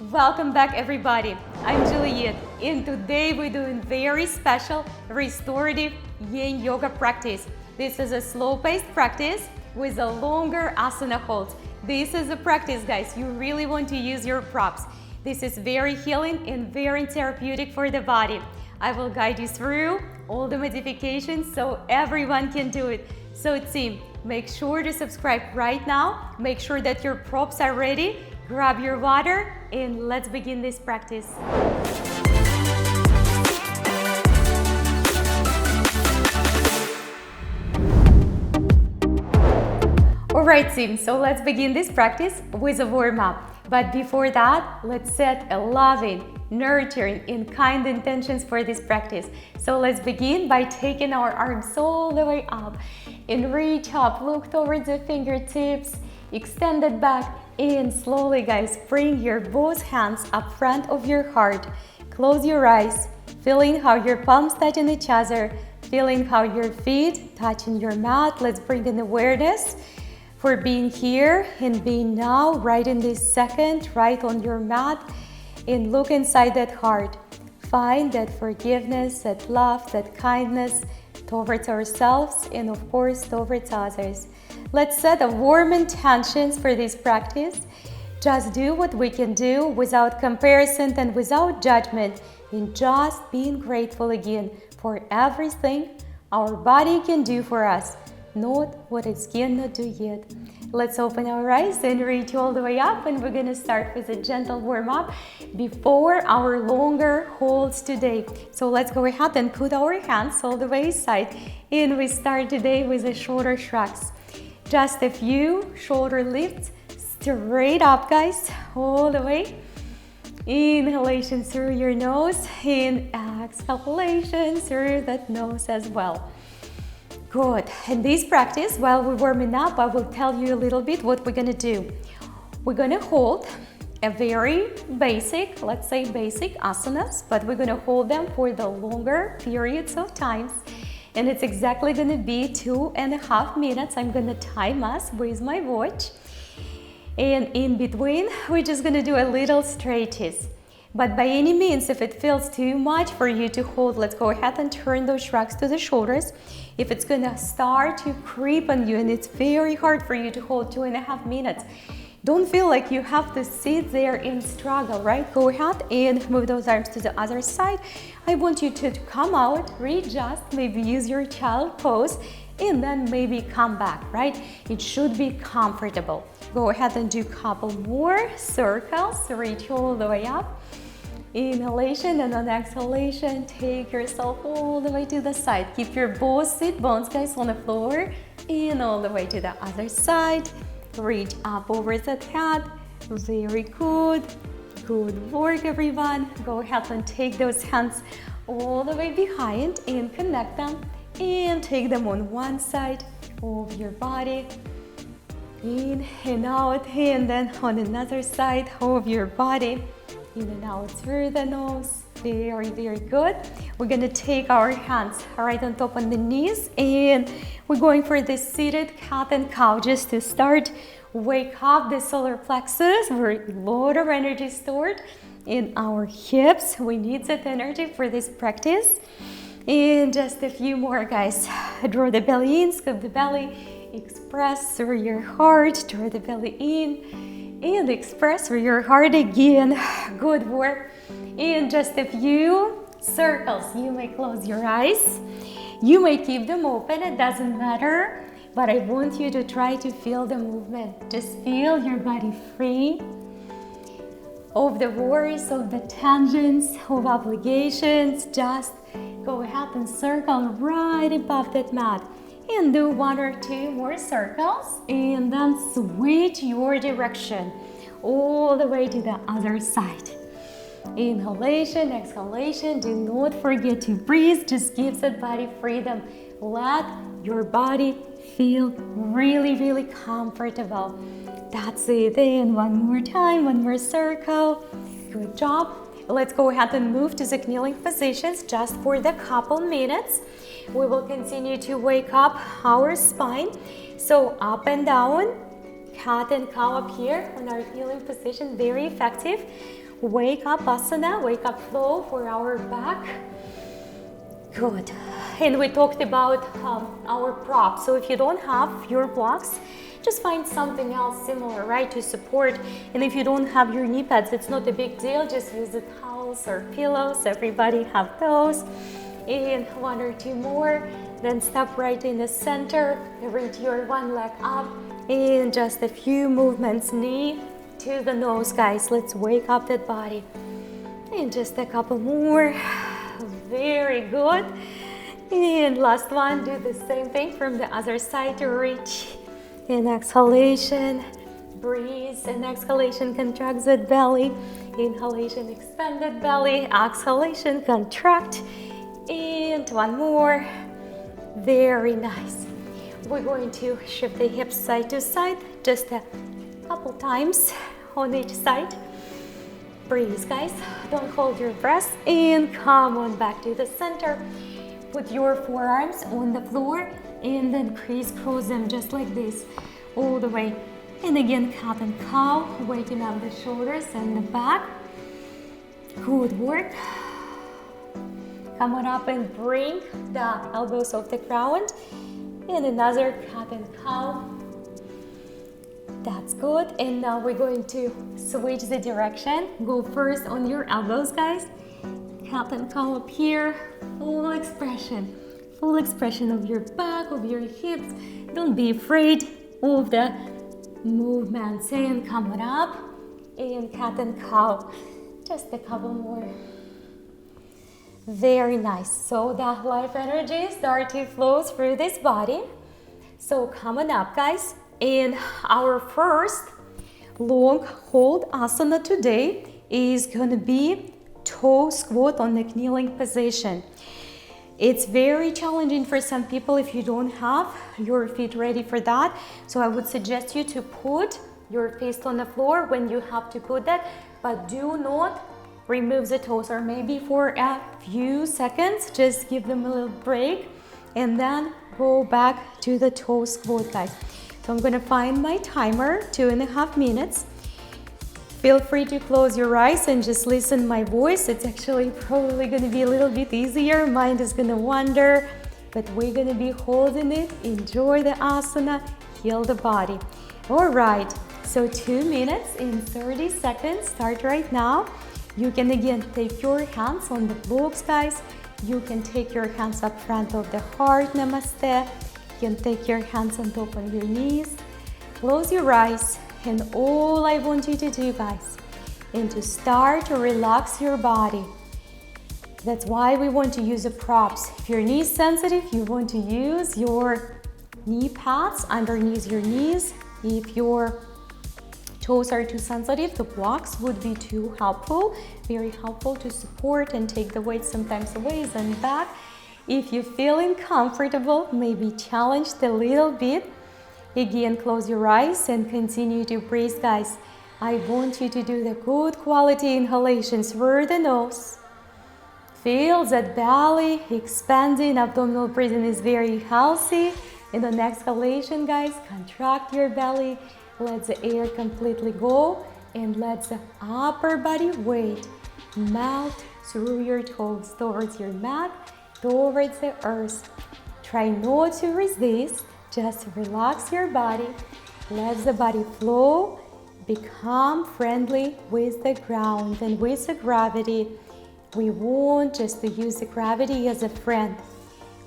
Welcome back, everybody. I'm Juliet, and today we're doing very special restorative yin yoga practice. This is a slow-paced practice with a longer asana hold. This is a practice, guys, you really want to use your props. This is very healing and very therapeutic for the body. I will guide you through all the modifications so everyone can do it. So team, make sure to subscribe right now. Make sure that your props are ready. Grab your water and let's begin this practice. Alright team, so let's begin this practice with a warm-up. But before that, let's set a loving, nurturing and kind intentions for this practice. So let's begin by taking our arms all the way up and reach up, look towards the fingertips, extend it back, and slowly, guys, bring your both hands up front of your heart. Close your eyes, feeling how your palms touching each other, feeling how your feet touching your mat. Let's bring in awareness for being here and being now, right in this second, right on your mat, and look inside that heart. Find that forgiveness, that love, that kindness towards ourselves and of course towards others. Let's set a warm intentions for this practice. Just do what we can do without comparison and without judgment, and just being grateful again for everything our body can do for us, not what it cannot do yet. Let's open our eyes and reach all the way up, and we're gonna start with a gentle warm-up before our longer holds today. So let's go ahead and put our hands all the way aside, and we start today with the shoulder shrugs. Just a few shoulder lifts, straight up, guys, all the way. Inhalation through your nose and exhalation through that nose as well. Good. In this practice, while we're warming up, I will tell you a little bit what we're gonna do. We're gonna hold a very basic, let's say basic asanas, but we're gonna hold them for the longer periods of times. And it's exactly gonna be 2.5 minutes. I'm gonna time us with my watch. And in between, we're just gonna do a little stretches. But by any means, if it feels too much for you to hold, let's go ahead and turn those shrugs to the shoulders. If it's gonna start to creep on you and it's very hard for you to hold 2.5 minutes, don't feel like you have to sit there and struggle, right? Go ahead and move those arms to the other side. I want you to come out, readjust, maybe use your child pose, and then maybe come back, right? It should be comfortable. Go ahead and do a couple more circles, reach all the way up. Inhalation, and on exhalation, take yourself all the way to the side. Keep your both sit bones, guys, on the floor, and all the way to the other side. Reach up over that head. Very good. Good work, everyone. Go ahead and take those hands all the way behind and connect them, and take them on one side of your body. In and out, and then on another side of your body. In and out through the nose. Very, very good. We're gonna take our hands right on top on the knees, and we're going for this seated cat and cow just to start. Wake up the solar plexus. We're a lot of energy stored in our hips. We need that energy for this practice. And just a few more, guys. Draw the belly in, scoop the belly, express through your heart, draw the belly in, and express through your heart again. Good work. And just a few circles. You may close your eyes. You may keep them open, it doesn't matter. But I want you to try to feel the movement. Just feel your body free of the worries, of the tensions, of obligations. Just go ahead and circle right above that mat. And do 1 or 2 more circles, and then switch your direction all the way to the other side. Inhalation, exhalation. Do not forget to breathe. Just give that body freedom. Let your body feel really, really comfortable. That's it. And one more time, one more circle. Good job. Let's go ahead and move to the kneeling positions just for the couple minutes. We will continue to wake up our spine. So up and down, cat and cow up here on our kneeling position, very effective. wake up asana, wake up flow for our back. Good. And we talked about our props. So if you don't have your blocks, just find something else similar, right, to support. And if you don't have your knee pads, it's not a big deal. Just use the towels or pillows. Everybody have those. And one or two more. Then step right in the center. Reach your one leg up. And just a few movements, knee to the nose, guys. Let's wake up that body. And just a couple more. Very good. And last one, do the same thing from the other side to reach. And exhalation, breathe. And exhalation, contract that belly. Inhalation, expand that belly. Exhalation, contract. And one more. Very nice. We're going to shift the hips side to side, just a couple times on each side. Breathe, guys. Don't hold your breath. And come on back to the center. Put your forearms on the floor and then crisscross them just like this all the way. And again, cat and cow, weighting up the shoulders and the back. Good work. Come on up and bring the elbows off the ground. And another cat and cow. That's good. And now we're going to switch the direction. Go first on your elbows, guys. Cat and cow up here. Full expression of your back, of your hips. Don't be afraid of the movements. And come on up. And cat and cow. Just a couple more. Very nice. So that life energy start to flow through this body. So come on up, guys. And our first long hold asana today is going to be toe squat on the kneeling position. It's very challenging for some people if you don't have your feet ready for that. So I would suggest you to put your feet on the floor when you have to put that, but do not remove the toes, or maybe for a few seconds, just give them a little break and then go back to the toe squat, guys. So I'm gonna find my timer, 2.5 minutes. Feel free to close your eyes and just listen my voice. It's actually probably gonna be a little bit easier. Mind is gonna wander, but we're gonna be holding it. Enjoy the asana, heal the body. All right, so 2 minutes and 30 seconds, start right now. You can again take your hands on the blocks, guys. You can take your hands up front of the heart, namaste. You can take your hands on top of your knees. Close your eyes, and all I want you to do, guys, is to start to relax your body. That's why we want to use the props. If your knee is sensitive, you want to use your knee pads underneath your knees. If your toes are too sensitive, the blocks would be too helpful, very helpful to support and take the weight sometimes away and back. If you're feeling comfortable, maybe challenged a little bit, again, close your eyes and continue to breathe, guys. I want you to do the good quality inhalations through the nose. Feel that belly expanding, abdominal breathing is very healthy. And on exhalation, guys, contract your belly. Let the air completely go and let the upper body weight melt through your toes towards your mat, towards the earth. Try not to resist, just relax your body. Let the body flow, become friendly with the ground and with the gravity. We want just to use the gravity as a friend.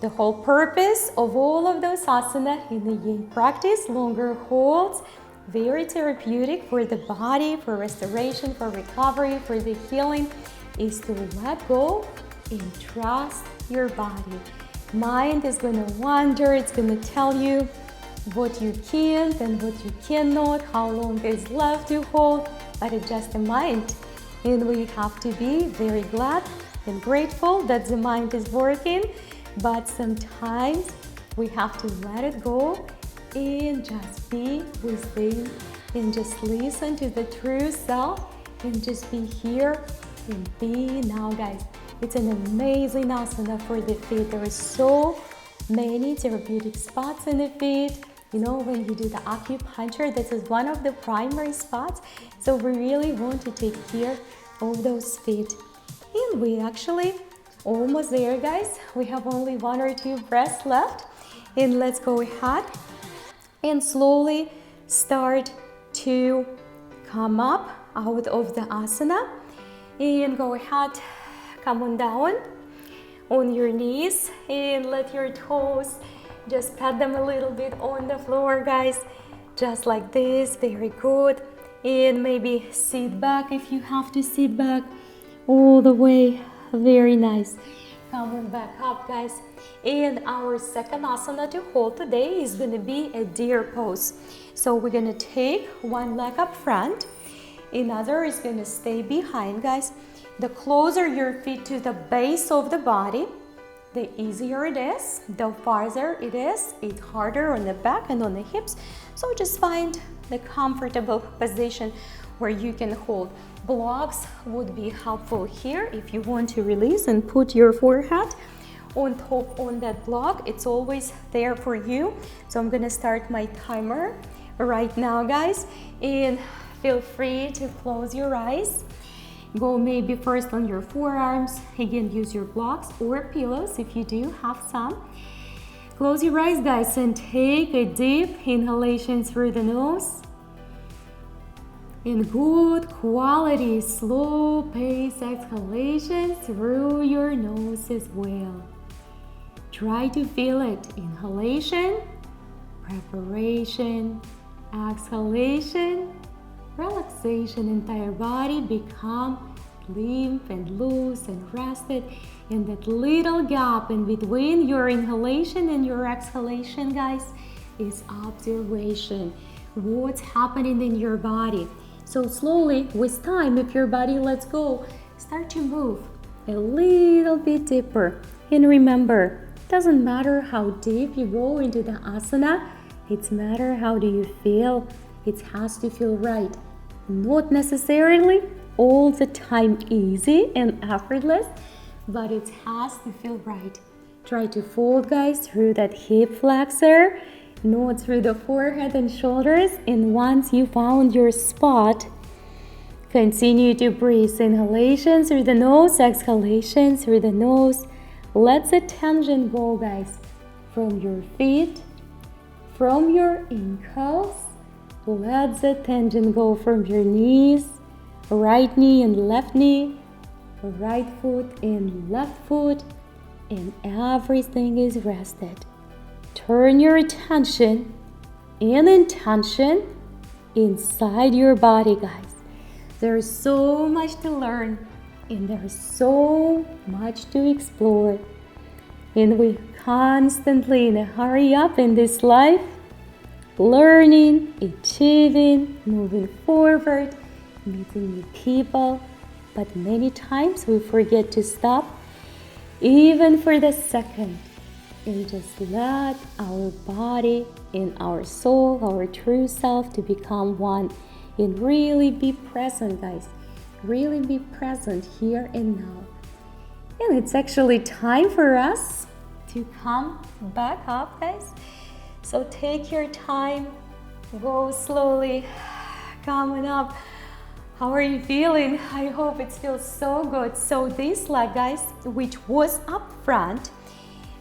The whole purpose of all of those asana in the YIN practice, longer holds, very therapeutic for the body, for restoration, for recovery, for the healing, is to let go and trust your body. Mind is going to wander, it's going to tell you what you can and what you cannot, how long is left to hold, but it's just a mind. And we have to be very glad and grateful that the mind is working, but sometimes we have to let it go and just be within and just listen to the true self and just be here and be now, guys. It's an amazing asana for the feet. There are so many therapeutic spots in the feet. You know, when you do the acupuncture, this is one of the primary spots. So we really want to take care of those feet. And we actually almost there, guys. We have only 1 or 2 breaths left. And let's go ahead and slowly start to come up out of the asana. And go ahead, come on down on your knees and let your toes just pat them a little bit on the floor, guys. Just like this, very good. And maybe sit back if you have to sit back all the way. Very nice. Come on back up, guys. And our second asana to hold today is going to be a deer pose. So we're going to take one leg up front, another is going to stay behind, guys. The closer your feet to the base of the body, the easier it is. The farther it is, it's harder on the back and on the hips. So just find the comfortable position where you can hold. Blocks would be helpful here if you want to release and put your forehead on top on that block. It's always there for you. So I'm gonna start my timer right now, guys, and feel free to close your eyes. Go maybe first on your forearms. Again, use your blocks or pillows if you do have some. Close your eyes, guys, and take a deep inhalation through the nose. In good quality, slow pace exhalation through your nose as well. Try to feel it. Inhalation, preparation, exhalation, relaxation. Entire body become limp and loose and rested. And that little gap in between your inhalation and your exhalation, guys, is observation. What's happening in your body. So slowly, with time, if your body lets go, start to move a little bit deeper. And remember, it doesn't matter how deep you go into the asana, it's matter how do you feel. It has to feel right. Not necessarily all the time easy and effortless, but it has to feel right. Try to fold, guys, through that hip flexor, not through the forehead and shoulders. And once you found your spot, continue to breathe. Inhalation through the nose, exhalation through the nose. Let the tension go, guys, from your feet, from your ankles. Let the tension go from your knees, right knee and left knee, right foot and left foot, and everything is rested. Turn your attention and intention inside your body, guys. There's so much to learn and there's so much to explore. And we constantly in a hurry up in this life, learning, achieving, moving forward, meeting new people. But many times we forget to stop, even for the second, and just let our body and our soul, our true self, to become one and really be present, guys. Really be present here and now. And it's actually time for us to come back up, guys. So take your time, go slowly, coming up. How are you feeling? I hope it feels so good. So this leg, guys, which was up front,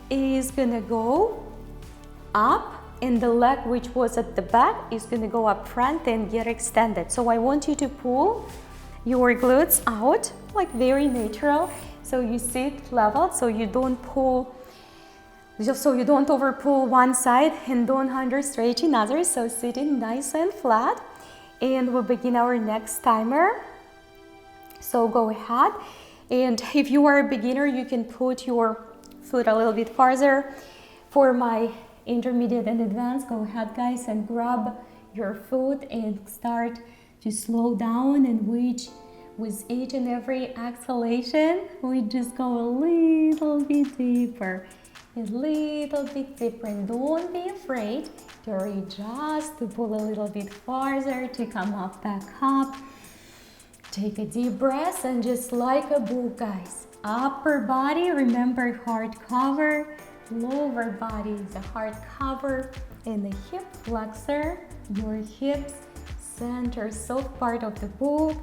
is gonna go up, and the leg which was at the back is gonna go up front and get extended. So I want you to pull your glutes out, like very natural. So you sit level, so you don't pull, just so you don't over pull one side and don't under stretch another. So sitting nice and flat. And we'll begin our next timer. So go ahead. And if you are a beginner, you can put your foot a little bit farther. For my intermediate and advanced, go ahead, guys, and grab your foot and start to slow down, and which with each and every exhalation, we just go a little bit deeper, a little bit deeper. And don't be afraid to adjust, to pull a little bit farther, to come up, back up. Take a deep breath and just like a book, guys. Upper body, remember heart cover. Lower body, the heart cover, and the hip flexor, your hips, center, soft part of the book.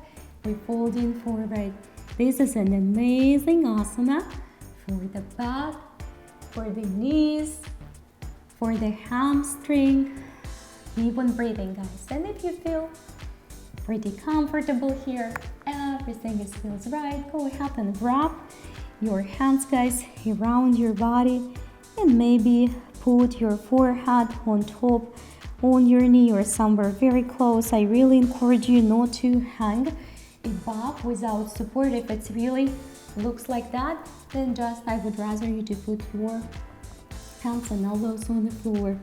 we're folding forward. This is an amazing asana for the back, for the knees, for the hamstring. Keep on breathing, guys. And if you feel pretty comfortable here, everything feels right, go ahead and wrap your hands, guys, around your body and maybe put your forehead on top on your knee or somewhere very close. I really encourage you not to hang above without support. If it really looks like that, then just I would rather you to put your hands and elbows on the floor.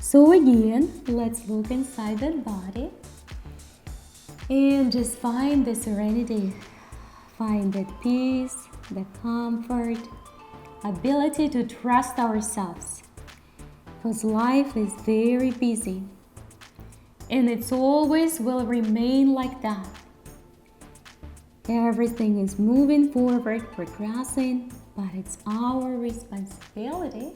So again, let's look inside that body and just find the serenity, find that peace, the comfort, ability to trust ourselves. Because life is very busy and it's always will remain like that. Everything is moving forward, progressing, but it's our responsibility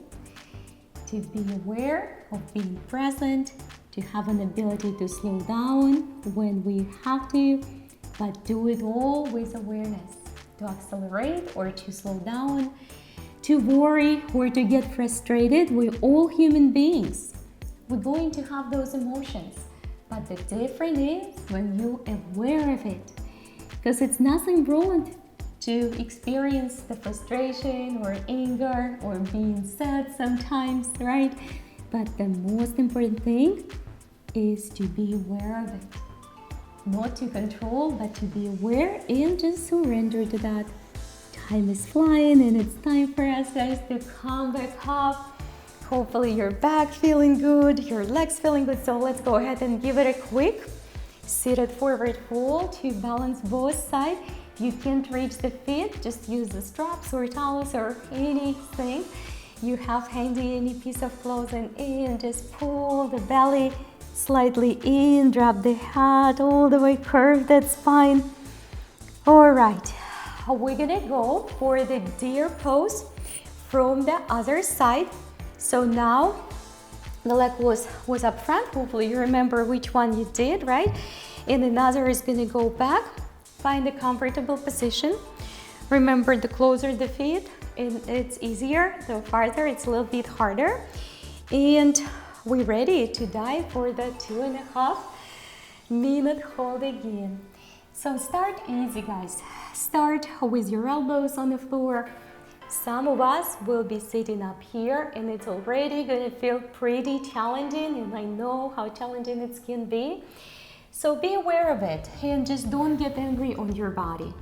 to be aware of being present, to have an ability to slow down when we have to, but do it all with awareness, to accelerate or to slow down, to worry or to get frustrated. We're all human beings. We're going to have those emotions, but the difference is when you're aware of it, because it's nothing wrong to experience the frustration or anger or being sad sometimes, right? But the most important thing is to be aware of it. Not to control, but to be aware and just surrender to that. Time is flying and it's time for us, guys, to come back up. Hopefully your back feeling good, your legs feeling good. So let's go ahead and give it a quick seated forward fold to balance both sides. If you can't reach the feet, just use the straps or towels or anything you have handy, any piece of clothing, and just pull the belly slightly in, drop the head all the way, curve that spine. All right, we're gonna go for the deer pose from the other side. So now the leg was up front. Hopefully you remember which one you did, right? And another is gonna go back. Find a comfortable position. Remember, the closer the feet, it's easier. The farther, it's a little bit harder. And we're ready to dive for the 2.5 minute hold again. So start easy, guys. Start with your elbows on the floor. Some of us will be sitting up here and it's already gonna feel pretty challenging, and I know how challenging it can be. So be aware of it and just don't get angry on your body.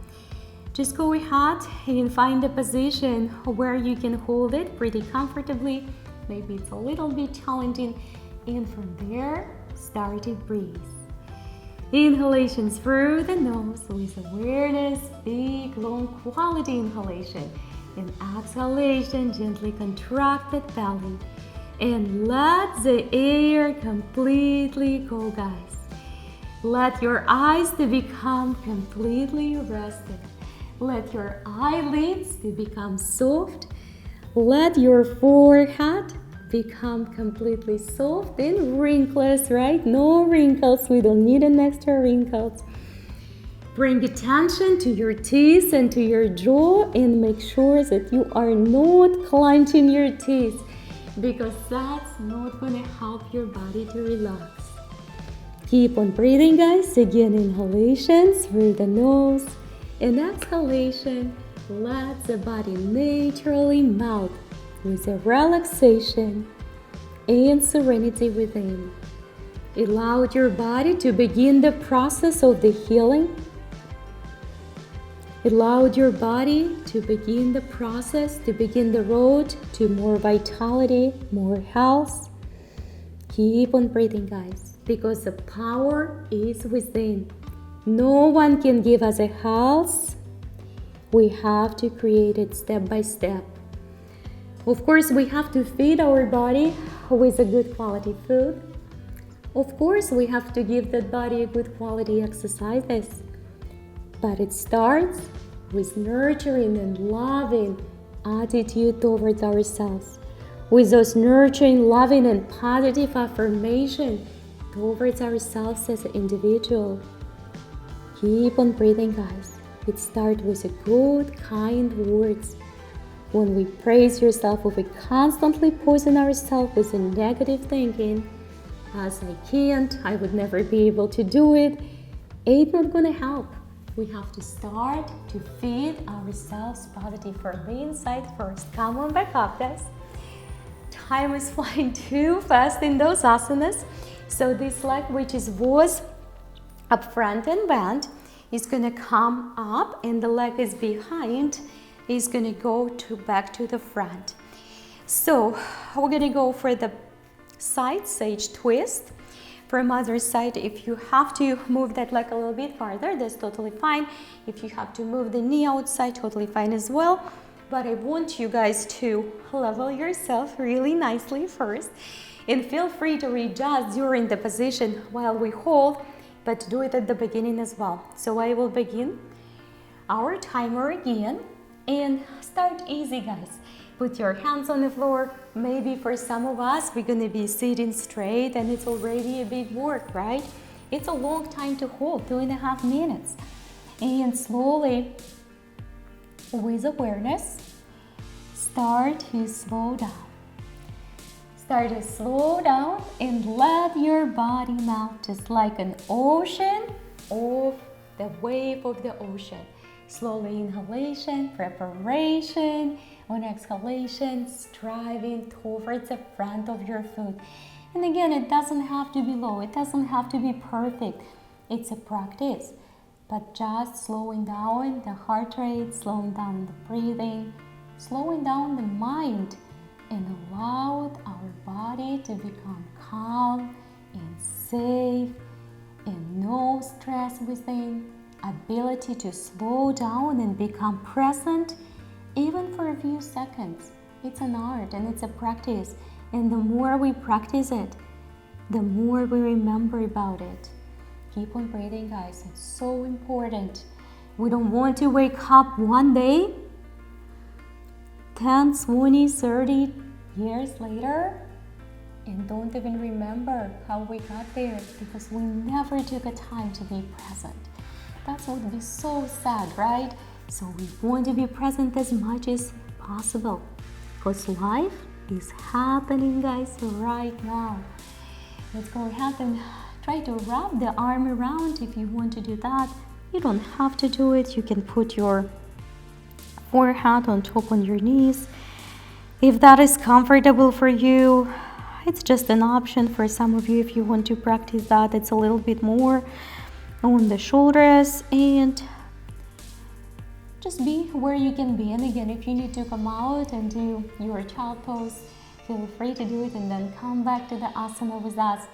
Just go ahead and find a position where you can hold it pretty comfortably. Maybe it's a little bit challenging, and from there, start to breathe. Inhalations through the nose with awareness, big, long, quality inhalation. And exhalation, gently contract the belly. And let the air completely go, guys. Let your eyes to become completely rested. Let your eyelids to become soft. Let your forehead become completely soft and wrinkless, right? No wrinkles. We don't need an extra wrinkles. Bring attention to your teeth and to your jaw, and make sure that you are not clenching your teeth, because that's not going to help your body to relax. Keep on breathing, guys. Again, inhalations through the nose, and exhalation. Let the body naturally melt with a relaxation and serenity within. Allow your body to begin the process of the healing. Allow your body to begin the process, to begin the road to more vitality, more health. Keep on breathing, guys, because the power is within. No one can give us a health. We have to create it step by step. Of course, we have to feed our body with a good quality food. Of course, we have to give that body a good quality exercises. But it starts with nurturing and loving attitude towards ourselves, with those nurturing, loving, and positive affirmation towards ourselves as an individual. Keep on breathing, guys. It starts with a good, kind words. When we praise yourself, if we constantly poison ourselves with a negative thinking, as I can't, I would never be able to do it, it's not gonna help. We have to start to feed ourselves positive from the inside first. Come on back up, guys. Time is flying too fast in those asanas. So this leg, which was up front and bent, is gonna come up, and the leg is behind, is gonna go back to the front. So we're gonna go for the side sage twist. From other side, if you have to move that leg a little bit farther, that's totally fine. If you have to move the knee outside, totally fine as well. But I want you guys to level yourself really nicely first, and feel free to readjust during the position while we hold, but do it at the beginning as well. So I will begin our timer again, and start easy, guys. Put your hands on the floor. Maybe for some of us, we're gonna be sitting straight, and it's already a big work, right? It's a long time to hold, 2.5 minutes. And slowly, with awareness, start to slow down. Start to slow down and let your body melt just like an ocean of the wave of the ocean. Slowly inhalation, preparation. On exhalation, striving towards the front of your foot. And again, it doesn't have to be low. It doesn't have to be perfect. It's a practice. But just slowing down the heart rate, slowing down the breathing, slowing down the mind, and allow our body to become calm and safe and no stress within. Ability to slow down and become present even for a few seconds. It's an art and it's a practice. And the more we practice it, the more we remember about it. Keep on breathing, guys. It's so important. We don't want to wake up one day 10, 20, 30 years later and don't even remember how we got there because we never took a time to be present. That would be so sad, right? So we want to be present as much as possible because life is happening, guys, right now. Let's go ahead and try to wrap the arm around if you want to do that. You don't have to do it. You can put your forehead on top on your knees. If that is comfortable for you, it's just an option for some of you. If you want to practice that, it's a little bit more on the shoulders, and just be where you can be. And again, if you need to come out and do your child pose, feel free to do it and then come back to the asana with us.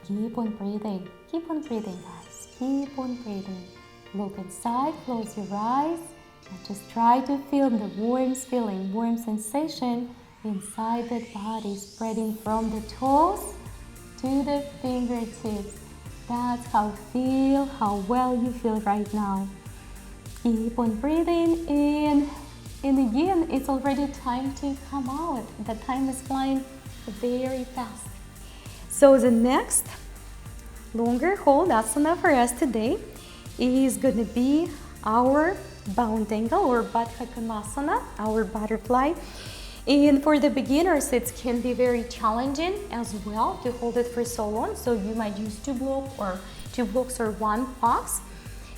Keep on breathing. Keep on breathing, guys. Keep on breathing. Look inside, close your eyes, and just try to feel the warm feeling, warm sensation inside the body, spreading from the toes to the fingertips. That's how well you feel right now. Keep on breathing in, and again, it's already time to come out. The time is flying very fast. So the next longer hold asana for us today is gonna be our bound angle or Baddha Konasana, our butterfly. And for the beginners, it can be very challenging as well to hold it for so long. So you might use two blocks or one box.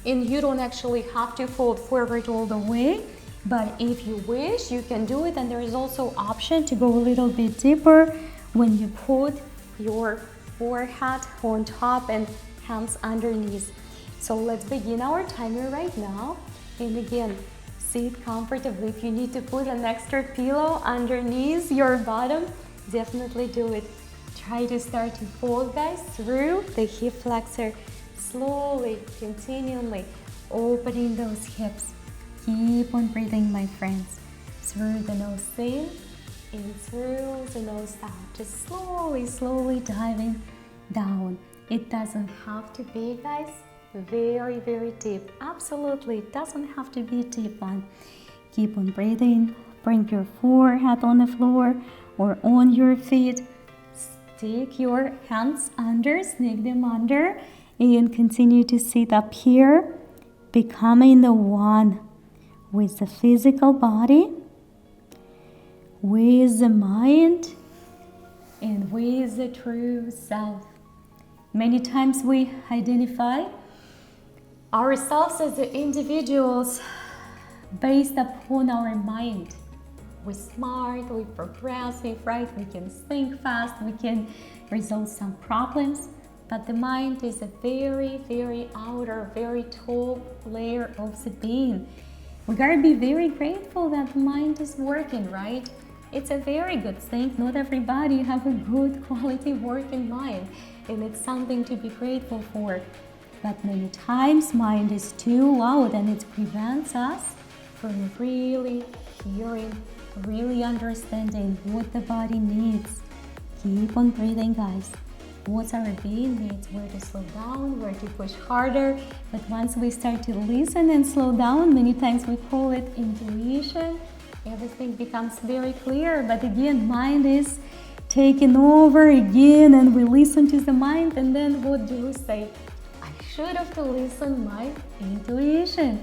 And you don't actually have to fold forward all the way. But if you wish, you can do it. And there is also option to go a little bit deeper when you put your forehead on top and hands underneath. So let's begin our timer right now. And again, sit comfortably. If you need to put an extra pillow underneath your bottom, definitely do it. Try to start to fold, guys, through the hip flexor. Slowly, continually opening those hips. Keep on breathing, my friends. Through the nose in and through the nose out. Just slowly diving down. It doesn't have to be, guys, very, very deep. Absolutely, it doesn't have to be a deep one. Keep on breathing. Bring your forehead on the floor or on your feet. Stick your hands under, sneak them under, and continue to sit up here becoming the one with the physical body, with the mind, and with the true self. Many times we identify ourselves as the individuals based upon our mind. We're smart, we're progressive, right? We can think fast, we can resolve some problems. But the mind is a very, very outer, very top layer of the being. We gotta be very grateful that the mind is working, right? It's a very good thing. Not everybody have a good quality working mind, and it's something to be grateful for. But many times mind is too loud and it prevents us from really hearing, really understanding what the body needs. Keep on breathing, guys. What our being needs, where to slow down, where to push harder. But once we start to listen and slow down, many times we call it intuition, everything becomes very clear. But again, mind is taking over again, and we listen to the mind, and then what do we say? I should have to listen my intuition,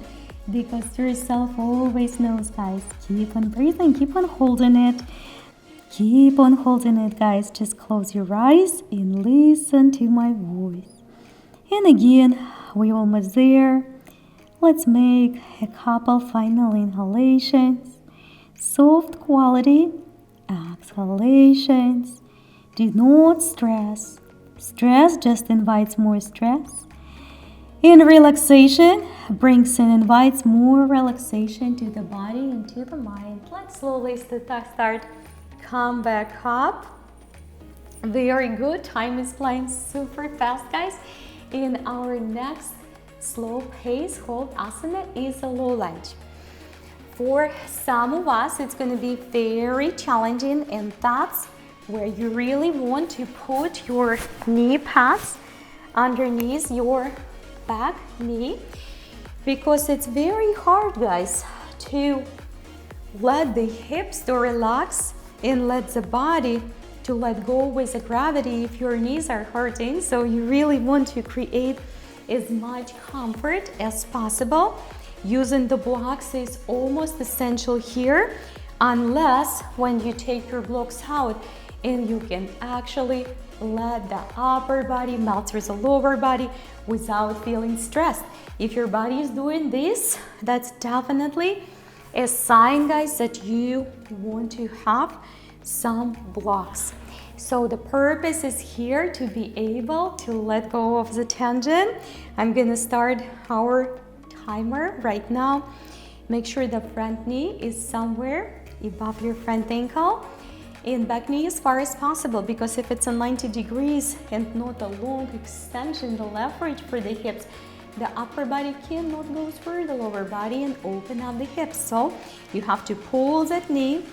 because yourself always knows, guys. Keep on breathing, keep on holding it. Keep on holding it, guys. Just close your eyes and listen to my voice. And again, we're almost there. Let's make a couple final inhalations. Soft quality exhalations. Do not stress. Stress just invites more stress. And relaxation brings and invites more relaxation to the body and to the mind. Let's slowly start. Come back up. Very good. Time is flying super fast, guys. In our next slow pace hold asana is a low lunge. For some of us, it's going to be very challenging, and that's where you really want to put your knee pads underneath your back knee, because it's very hard, guys, to let the hips to relax and let the body to let go with the gravity if your knees are hurting. So you really want to create as much comfort as possible. Using the blocks is almost essential here, unless when you take your blocks out and you can actually let the upper body melt through the lower body without feeling stressed. If your body is doing this, that's definitely a sign, guys, that you want to have some blocks. So the purpose is here to be able to let go of the tension. I'm gonna start our timer right now. Make sure the front knee is somewhere above your front ankle, and back knee as far as possible, because if it's a 90 degrees and not a long extension, the leverage for the hips, the upper body cannot go through the lower body and open up the hips. So you have to pull that knee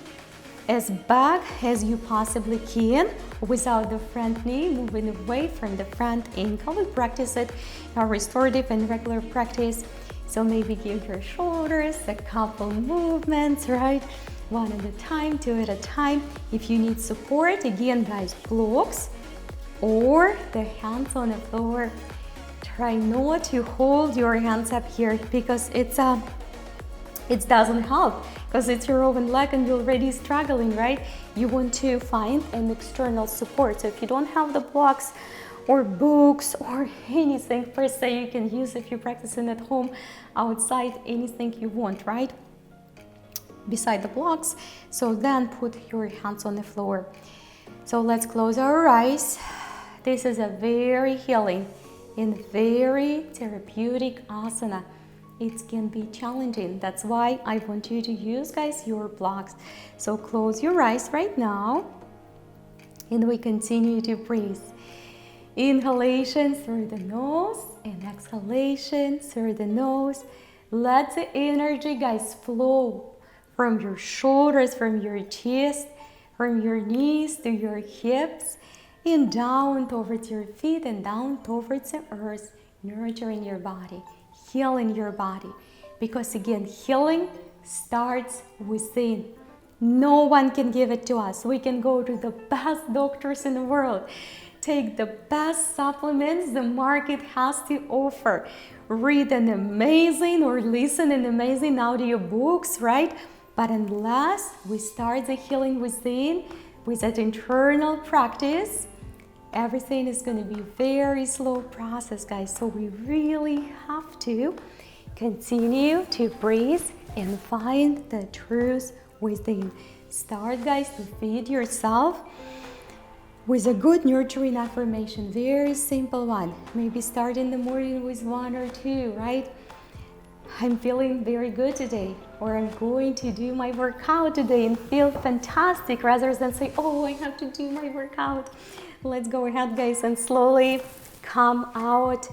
as back as you possibly can without the front knee moving away from the front ankle. We practice it our restorative and regular practice. So maybe give your shoulders a couple movements, right? One at a time, two at a time. If you need support, again, guys, blocks or the hands on the floor. Try not to hold your hands up here, because it doesn't help, because it's your own leg and you're already struggling, right? You want to find an external support. So if you don't have the blocks or books or anything per se you can use if you're practicing at home, outside, anything you want, right? Beside the blocks. So then put your hands on the floor. So let's close our eyes. This is a very healing and very therapeutic asana. It can be challenging. That's why I want you to use, guys, your blocks. So close your eyes right now, and we continue to breathe. Inhalation through the nose and exhalation through the nose. Let the energy, guys, flow from your shoulders, from your chest, from your knees to your hips, and down towards your feet and down towards the earth, nurturing your body, healing your body. Because again, healing starts within. No one can give it to us. We can go to the best doctors in the world, take the best supplements the market has to offer. read an amazing or listen an amazing audio books, right? But unless we start the healing within with that internal practice, everything is going to be a very slow process, guys. So we really have to continue to breathe and find the truth within. Start, guys, to feed yourself with a good nurturing affirmation. Very simple one. Maybe start in the morning with 1 or 2, right? I'm feeling very good today, or I'm going to do my workout today and feel fantastic, rather than say, oh, I have to do my workout. Let's go ahead, guys, and slowly come out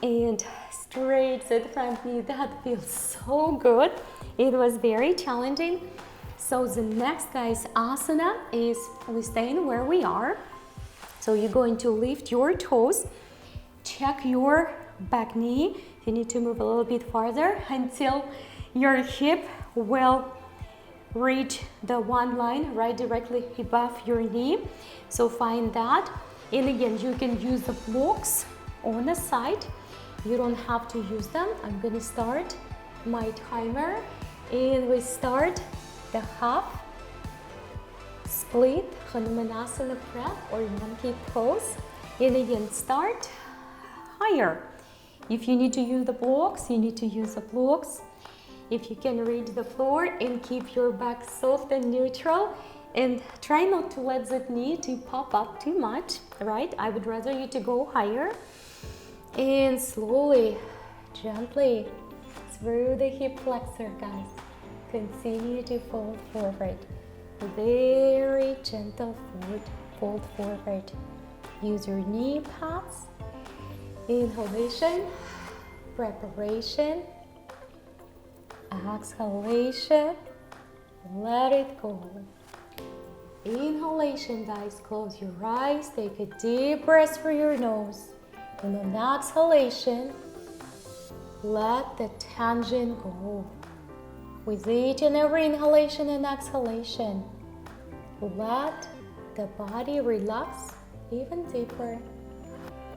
and straight that front knee. That feels so good. It was very challenging. So the next, guys, asana is we staying where we are. So you're going to lift your toes, check your back knee. You need to move a little bit farther until your hip will reach the one line right directly above your knee. So find that. And again, you can use the blocks on the side. You don't have to use them. I'm gonna start my timer, and we start the half split Hanumanasana prep or monkey pose. And again, start higher. If you need to use the blocks, you need to use the blocks. If you can reach the floor and keep your back soft and neutral, and try not to let that knee to pop up too much, right? I would rather you to go higher. And slowly, gently, through the hip flexor, guys. Continue to fold forward. Very gentle fold forward. Use your knee pads. Inhalation, preparation, exhalation, let it go. Inhalation, guys, close your eyes, take a deep breath through your nose. And on exhalation, let the tension go. With each and every inhalation and exhalation, let the body relax even deeper.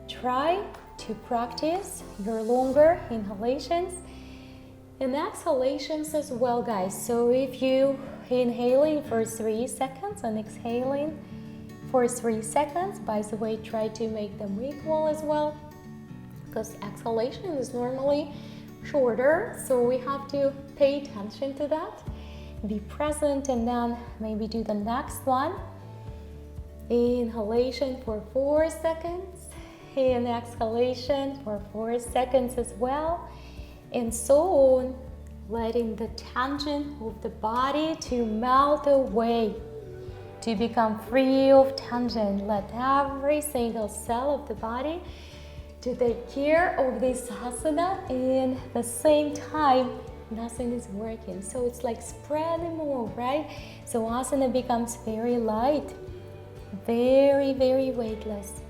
Try to practice your longer inhalations and exhalations as well, guys. So if you inhaling for 3 seconds and exhaling for 3 seconds, by the way, try to make them equal as well, because exhalation is normally shorter, so we have to pay attention to that. Be present, and then maybe do the next one. Inhalation for 4 seconds. And exhalation for 4 seconds as well, and so on, letting the tension of the body to melt away, to become free of tension. Let every single cell of the body to take care of this asana, and at the same time nothing is working, so it's like spread them all, right? So asana becomes very light, very, very weightless.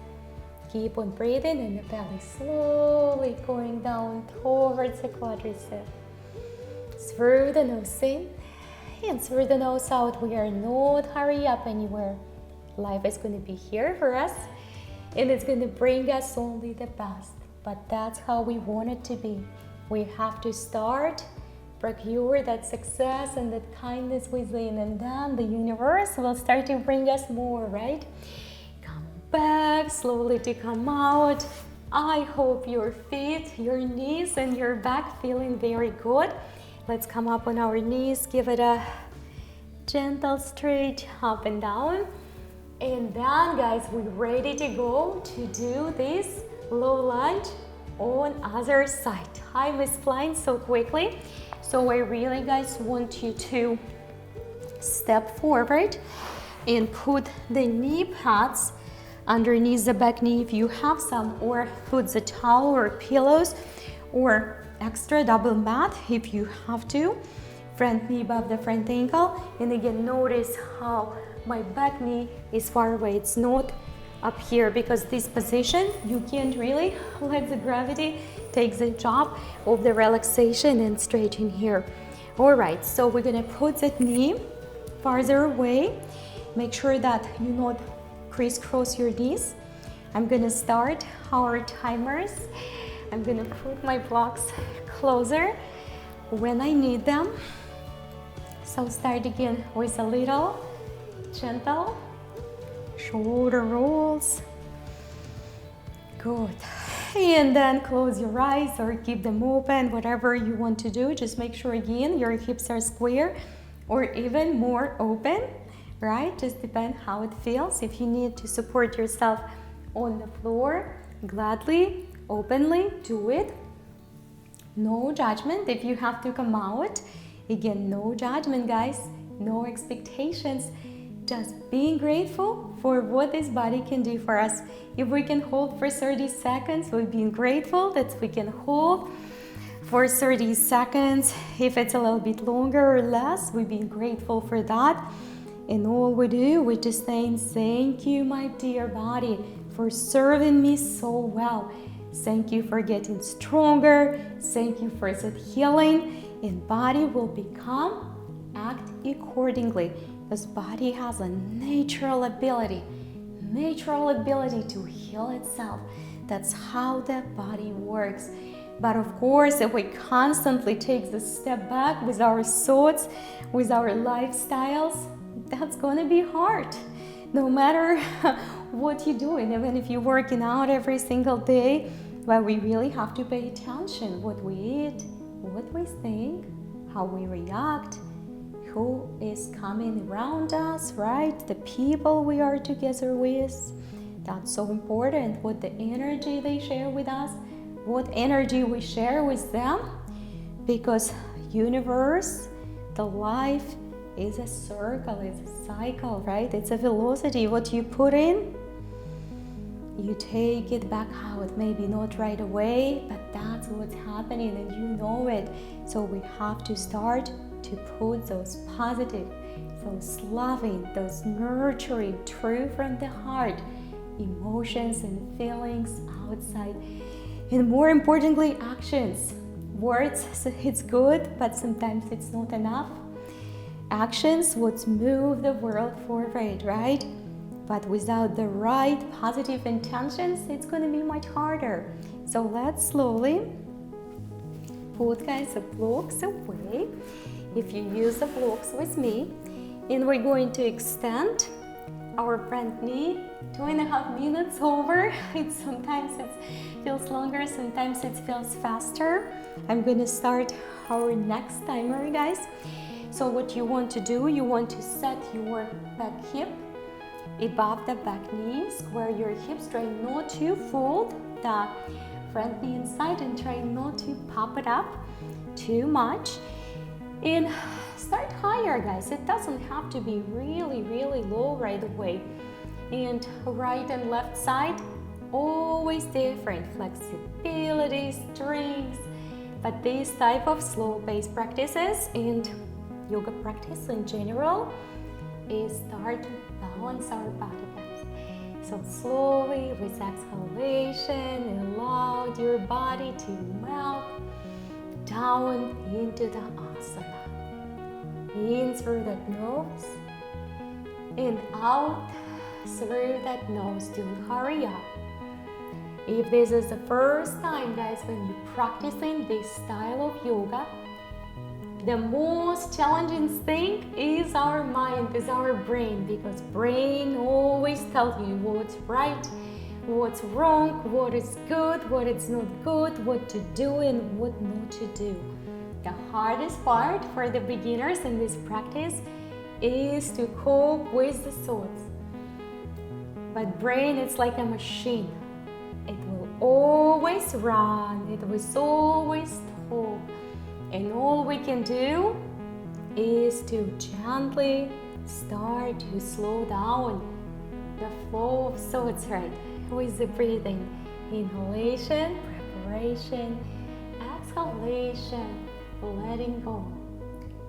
Keep on breathing, and the belly slowly going down towards the quadricep. Through the nose in and through the nose out. We are not hurry up anywhere. Life is going to be here for us, and it's going to bring us only the best. But that's how we want it to be. We have to start, procure that success and that kindness within, and then the universe will start to bring us more, right? Back slowly to come out. I hope your feet, your knees, and your back feeling very good. Let's come up on our knees, give it a gentle stretch up and down, and then, guys, we're ready to go to do this low lunge on other side. Time is flying so quickly, so I really, guys, want you to step forward and put the knee pads underneath the back knee if you have some, or put the towel or pillows or extra double mat if you have to. Front knee above the front ankle, and again, notice how my back knee is far away. It's not up here, because this position you can't really let the gravity take the job of the relaxation and stretching here. All right, so we're gonna put that knee farther away. Make sure that you not crisscross your knees. I'm gonna start our timers. I'm gonna put my blocks closer when I need them. So start again with a little gentle shoulder rolls. Good. And then close your eyes or keep them open, whatever you want to do. Just make sure again your hips are square or even more open, right? Just depend how it feels. If you need to support yourself on the floor, gladly, openly do it. No judgment if you have to come out. Again, no judgment, guys. No expectations. Just being grateful for what this body can do for us. If we can hold for 30 seconds, we're being grateful that we can hold for 30 seconds. If it's a little bit longer or less, we're being grateful for that. And all we do, we're just saying, thank you, my dear body, for serving me so well. Thank you for getting stronger. Thank you for that healing. And body will act accordingly. This body has a natural ability to heal itself. That's how the body works. But of course, if we constantly take the step back with our thoughts, with our lifestyles, that's gonna be hard. No matter what you're doing, even if you're working out every single day, but we really have to pay attention what we eat, what we think, how we react, who is coming around us, right? The people we are together with. That's so important, what the energy they share with us, what energy we share with them, because universe, the life is a circle, it's a cycle, right? It's a velocity. What you put in, you take it back out. Maybe not right away, but that's what's happening and you know it. So we have to start to put those positive, those loving, those nurturing, true from the heart emotions and feelings outside. And more importantly, actions. Words, it's good, but sometimes it's not enough. Actions would move the world forward, right? But without the right positive intentions, it's going to be much harder. So let's slowly put, guys, the blocks away. If you use the blocks with me, and we're going to extend our front knee 2.5 minutes over. Sometimes it feels longer, sometimes it feels faster. I'm going to start our next timer, guys. So what you want to do, you want to set your back hip above the back knee, square your hips, try not to fold the front knee inside and try not to pop it up too much. And start higher, guys. It doesn't have to be really, really low right away. And right and left side, always different. Flexibility, strength. But these type of slow-paced practices and yoga practice in general is start to balance our body, guys. So slowly with exhalation, allow your body to melt down into the asana. In through that nose and out through that nose. Don't hurry up. If this is the first time, guys, when you're practicing this style of yoga, the most challenging thing is our mind, is our brain, because brain always tells you what's right, what's wrong, what is good, what is not good, what to do and what not to do. The hardest part for the beginners in this practice is to cope with the thoughts. But brain is like a machine. It will always run, it will always talk. And all we can do is to gently start to slow down the flow of thoughts, right? With the breathing. Inhalation, preparation, exhalation, letting go.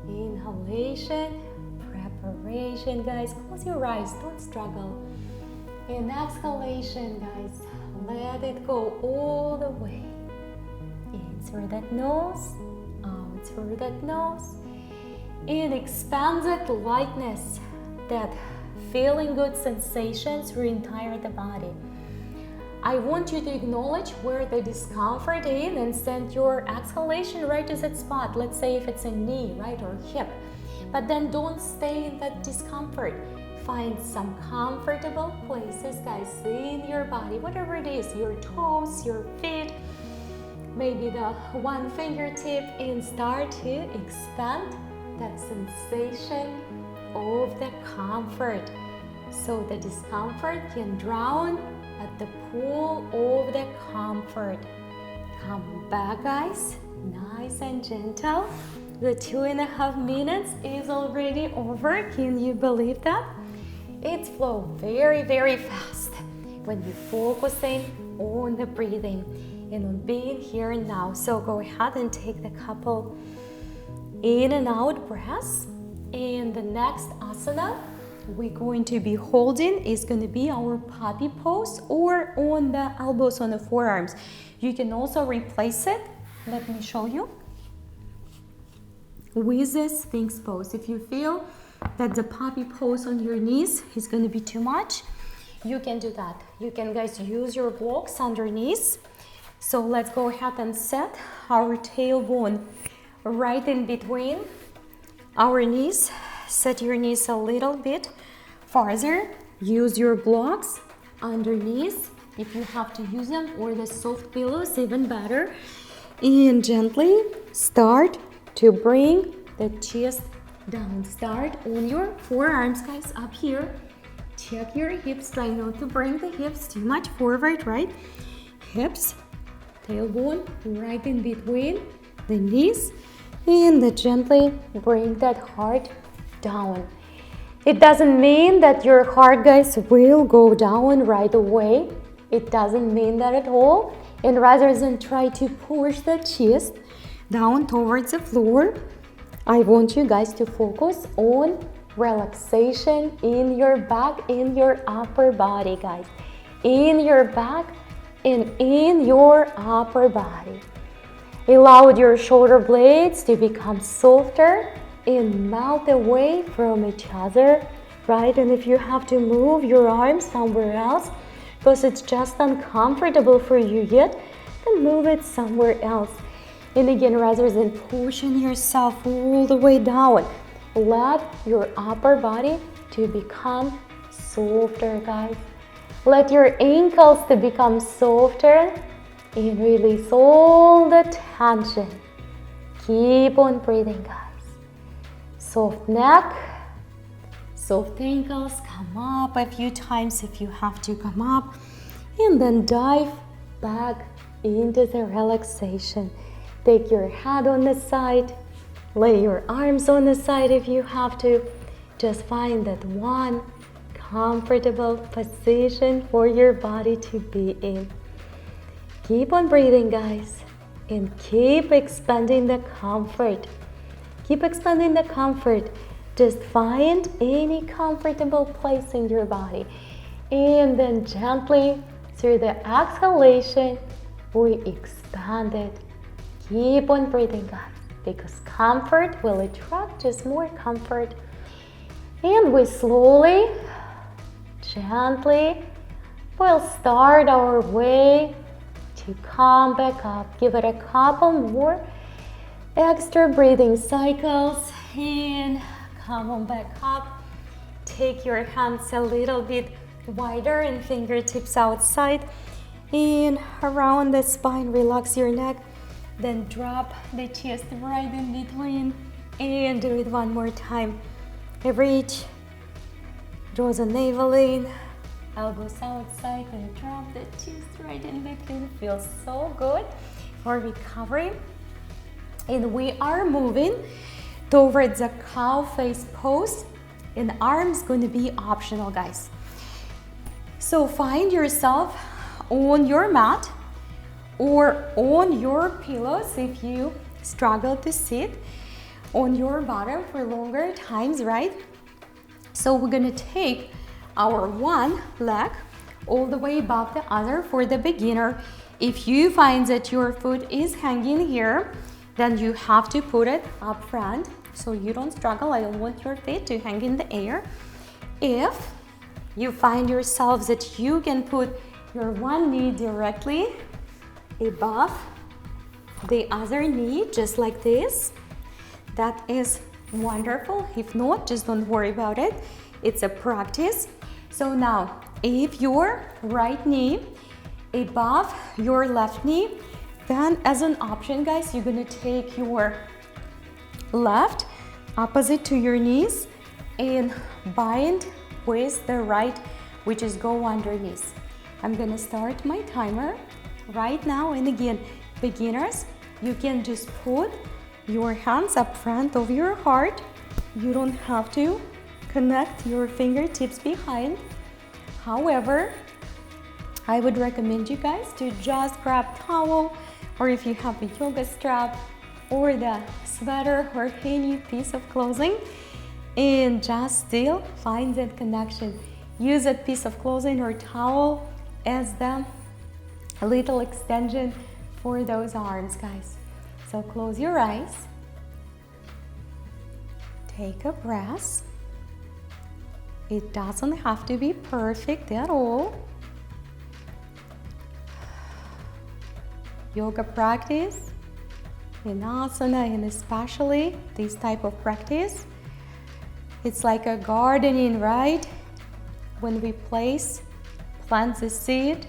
Inhalation, preparation, guys. Close your eyes, don't struggle. And exhalation, guys. Let it go all the way. In through that nose, out through that nose. And expand that lightness, that feeling good sensation through entire the body. I want you to acknowledge where the discomfort is and send your exhalation right to that spot. Let's say if it's a knee, right, or hip. But then don't stay in that discomfort. Find some comfortable places, guys, in your body, whatever it is, your toes, your feet, maybe the one fingertip, and start to expand that sensation of the comfort. So the discomfort can drown at the pool of the comfort. Come back, guys, nice and gentle. The 2.5 minutes is already over. Can you believe that? It's flow very, very fast when you're focusing on the breathing and on being here and now. So go ahead and take the couple in and out breaths. And the next asana we're going to be holding is going to be our puppy pose, or on the elbows on the forearms. You can also replace it. Let me show you. With the Sphinx pose. If you feel that the puppy pose on your knees is going to be too much, you can do that. You can, guys, use your blocks underneath. So let's go ahead and set our tailbone right in between our knees. Set your knees a little bit farther. Use your blocks underneath if you have to use them, or the soft pillows, even better. And gently start to bring the chest down. Start on your forearms, guys, up here. Check your hips. Try not to bring the hips too much forward, right? Hips, tailbone right in between the knees, and then gently bring that heart down. It doesn't mean that your heart, guys, will go down right away. It doesn't mean that at all. And rather than try to push the chest down towards the floor, I want you guys to focus on relaxation in your back, in your upper body, guys. In your back and in your upper body. Allow your shoulder blades to become softer and melt away from each other, right? And if you have to move your arms somewhere else because it's just uncomfortable for you yet, then move it somewhere else. And again, rather than pushing yourself all the way down, let your upper body to become softer, guys. Let your ankles to become softer and release all the tension. Keep on breathing, guys. Soft neck, soft ankles. Come up a few times if you have to come up, and then dive back into the relaxation. Take your head on the side, lay your arms on the side if you have to. Just find that one comfortable position for your body to be in. Keep on breathing, guys, and keep expanding the comfort. Keep expanding the comfort. Just find any comfortable place in your body, and then gently through the exhalation we expand it. Keep on breathing, guys, because comfort will attract just more comfort. And we slowly, gently will start our way to come back up. Give it a couple more extra breathing cycles and come on back up. Take your hands a little bit wider and fingertips outside and around the spine. Relax your neck. Then drop the chest right in between and do it one more time. Reach, draw the navel in, elbows outside, and drop the chest right in between. Feels so good for recovery. And we are moving towards the cow face pose, and arms going to be optional, guys. So find yourself on your mat or on your pillows if you struggle to sit on your bottom for longer times, right? So we're gonna take our one leg all the way above the other for the beginner. If you find that your foot is hanging here, then you have to put it up front so you don't struggle. I don't want your feet to hang in the air. If you find yourself that you can put your one knee directly above the other knee, just like this. That is wonderful. If not, just don't worry about it. It's a practice. So now, if your right knee above your left knee, then as an option, guys, you're gonna take your left opposite to your knees and bind with the right, which is go underneath. I'm gonna start my timer right now. And again, beginners, you can just put your hands up front of your heart. You don't have to connect your fingertips behind. However, I would recommend you guys to just grab towel, or if you have a yoga strap or the sweater or any piece of clothing, and just still find that connection. Use that piece of clothing or towel as the little extension for those arms, guys. So close your eyes, take a breath. It doesn't have to be perfect at all. Yoga practice, in asana, and especially this type of practice, it's like a gardening, right? When we plant the seed,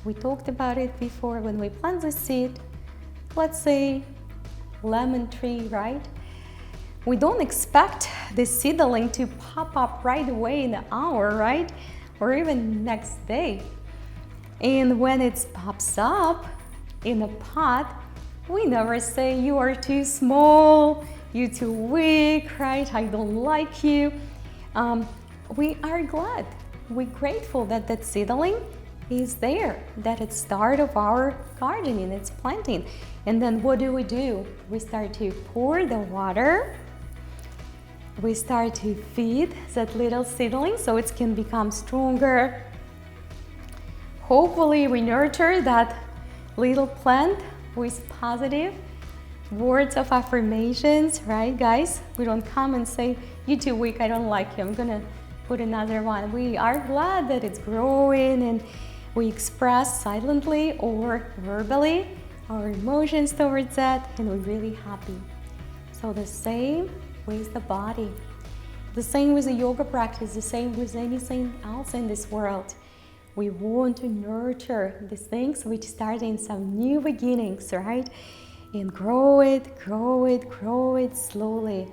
we talked about it before, when we plant the seed, let's say lemon tree, right? We don't expect the seedling to pop up right away in an hour, right? Or even next day. And when it pops up in a pot, we never say you are too small, you're too weak, right? I don't like you. We are glad, we're grateful that that seedling is there, that it's start of our gardening, it's planting. And then what do? We start to pour the water. We start to feed that little seedling so it can become stronger. Hopefully we nurture that little plant with positive words of affirmations, right, guys? We don't come and say, you're too weak, I don't like you, I'm gonna put another one. We are glad that it's growing, and we express silently or verbally our emotions towards that, and we're really happy. So the same with the body, the same with the yoga practice, the same with anything else in this world. We want to nurture these things which start in some new beginnings, right? And grow it slowly